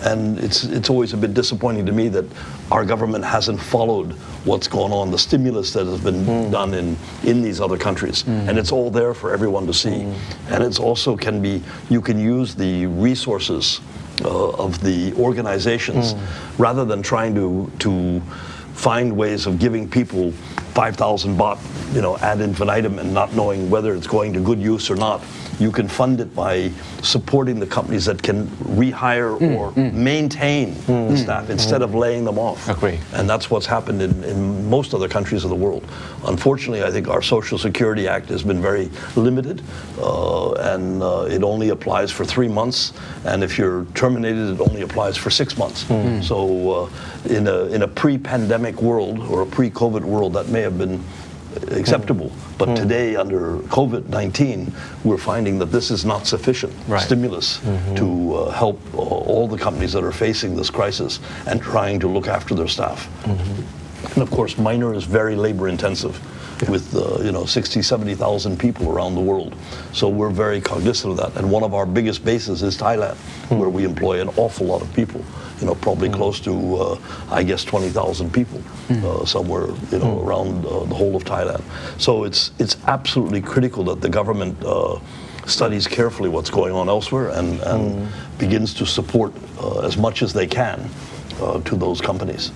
And it's always a bit disappointing to me that our government hasn't followed what's gone on, the stimulus that has been done in these other countries. And it's all there for everyone to see. And it's also you can use the resources of the organizations rather than trying to find ways of giving people 5,000 baht, ad infinitum and not knowing whether it's going to good use or not. You can fund it by supporting the companies that can rehire or maintain the staff instead of laying them off. Agree. And that's what's happened in most other countries of the world. Unfortunately, I think our Social Security Act has been very limited, and it only applies for 3 months. And if you're terminated, it only applies for 6 months. So in a pre-pandemic world or a pre-COVID world, that may have been acceptable. But today, under COVID-19, we're finding that this is not sufficient stimulus to help all the companies that are facing this crisis and trying to look after their staff. And of course, minor is very labor intensive with 60, 70,000 people around the world. So we're very cognizant of that. And one of our biggest bases is Thailand, where we employ an awful lot of people. Probably close to, I guess, 20,000 people somewhere, around the whole of Thailand. So it's absolutely critical that the government studies carefully what's going on elsewhere and begins to support as much as they can to those companies.